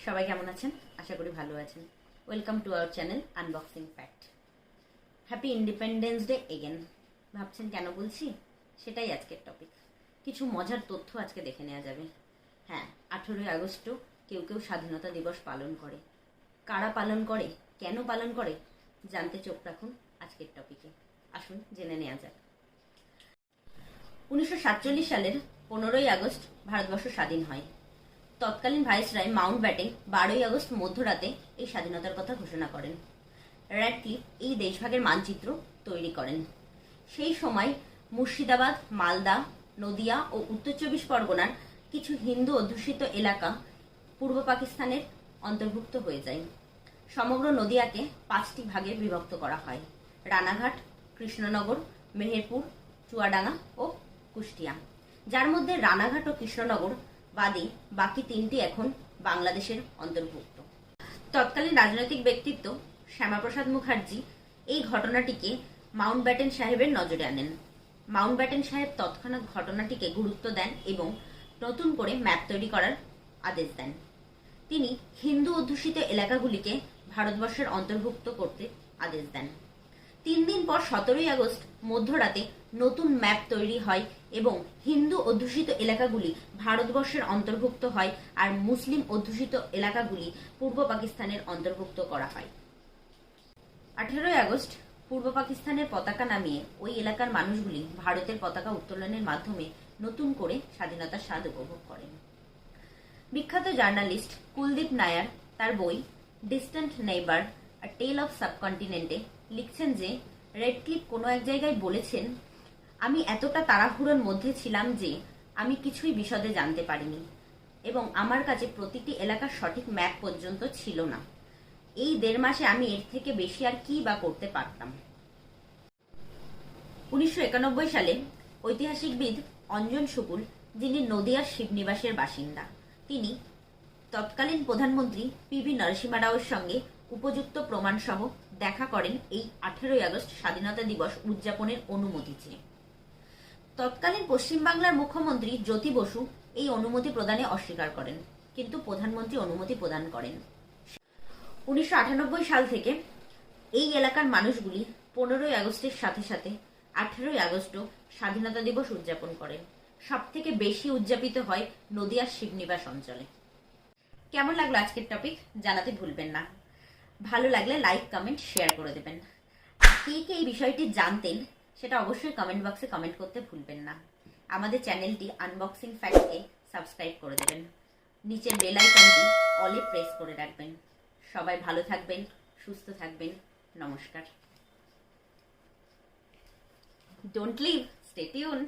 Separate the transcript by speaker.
Speaker 1: সবাই কেমন আছেন? আশা করি ভালো আছেন। Welcome to our channel unboxing fact. Happy independence day again. ভাবছেন কেন বলছি? সেটাই আজকের টপিক। কিছু মজার তথ্য আজকে দেখে নেওয়া যাবে। হ্যাঁ, 18ই আগস্টও কেউ কেউ স্বাধীনতা দিবস পালন করে। কারা পালন করে, কেন পালন করে, জানতে চোখ রাখুন আজকের টপিকে। আসুন জেনে নেওয়া যাক। 1947 সালের 15ই আগস্ট ভারতবর্ষ স্বাধীন হয়। তৎকালীন ভাইসরয় মাউন্ট ব্যাটেন 12ই আগস্ট মধ্যরাতে এই স্বাধীনতার কথা ঘোষণা করেন। র্যাডক্লিফ এই দেশভাগের মানচিত্র তৈরি করেন। সেই সময় মুর্শিদাবাদ, মালদা, নদিয়া ও উত্তর 24 পরগনার কিছু হিন্দু অধ্যুষিত এলাকা পূর্ব পাকিস্তানের অন্তর্ভুক্ত হয়ে যায়। সমগ্র নদিয়াকে 5টি ভাগে বিভক্ত করা হয়: রানাঘাট, কৃষ্ণনগর, মেহেরপুর, চুয়াডাঙ্গা ও কুষ্টিয়া। যার মধ্যে রানাঘাট ও কৃষ্ণনগর বাদে বাকি 3টি এখন বাংলাদেশের অন্তর্ভুক্ত। তৎকালীন রাজনৈতিক ব্যক্তিত্ব শ্যামাপ্রসাদ মুখার্জি এই ঘটনাটিকে মাউন্ট ব্যাটেন সাহেবের নজরে আনেন। মাউন্ট ব্যাটেন সাহেব তৎক্ষণাৎ ঘটনাটিকে গুরুত্ব দেন এবং নতুন করে ম্যাপ তৈরি করার আদেশ দেন। তিনি হিন্দু অধ্যুষিত এলাকাগুলিকে ভারতবর্ষের অন্তর্ভুক্ত করতে আদেশ দেন। 3 দিন পর 17ই আগস্ট মধ্যরাতে নতুন ম্যাপ তৈরি হয় এবং হিন্দু অধ্যুষিত এলাকাগুলি ভারতবর্ষের অন্তর্ভুক্ত হয় আর মুসলিম অধ্যুষিত এলাকাগুলি পূর্ব পাকিস্তানের অন্তর্ভুক্ত করা হয়। 18ই আগস্ট পূর্ব পাকিস্তানের পতাকা নামিয়ে ওই এলাকার মানুষগুলি ভারতের পতাকা উত্তোলনের মাধ্যমে নতুন করে স্বাধীনতার স্বাদ উপভোগ করেন। বিখ্যাত জার্নালিস্ট কুলদীপ নায়ার তার বই distant neighbour a tale of সাবকন্টিনেন্টে লিখছেন যে রেডক্লিফ কোনো এক জায়গায় বলেছেন, আমি এতটা তাড়াহুড়োর মধ্যে ছিলাম যে আমি কিছুই বিশদে জানতে পারিনি এবং আমার কাছে প্রতিটি এলাকার সঠিক ম্যাপ পর্যন্ত ছিল না। এই 1.5 মাসে আমি এর থেকে বেশি আর কি বা করতে পারতাম। 1991 সালে ঐতিহাসিকবিদ অঞ্জন শুকুল, যিনি নদিয়ার শিবনিবাসের বাসিন্দা, তিনি তৎকালীন প্রধানমন্ত্রী পিভি নরসিংহ রাওয়ের সঙ্গে উপযুক্ত প্রমাণ সহ দেখা করেন এই 18ই আগস্ট স্বাধীনতা দিবস উদযাপনের অনুমতি চেয়ে। তৎকালীন পশ্চিমবাংলার মুখ্যমন্ত্রী জ্যোতি বসু এই অনুমতি প্রদানে অস্বীকার করেন, কিন্তু প্রধানমন্ত্রী অনুমতি প্রদান করেন। 1998 সাল থেকে এই এলাকার মানুষগুলি 15ই আগস্টের সাথে সাথে 18ই আগস্টও স্বাধীনতা দিবস উদযাপন করেন। সব থেকে বেশি উদযাপিত হয় নদিয়ার শিবনিবাস অঞ্চলে। কেমন লাগলো আজকের টপিক জানাতে ভুলবেন না। ভালো লাগলে লাইক, কমেন্ট, শেয়ার করে দেবেন। কে কে এই বিষয়টি জানতেন সেটা অবশ্যই কমেন্ট বক্সে কমেন্ট করতে ভুলবেন না। আমাদের চ্যানেলটি আনবক্সিং ফ্যাক্টকে সাবস্ক্রাইব করে দেবেন। নিচের বেল আইকনটি অলে প্রেস করে রাখবেন। সবাই ভালো থাকবেন, সুস্থ থাকবেন। নমস্কার। Don't leave, stay tune.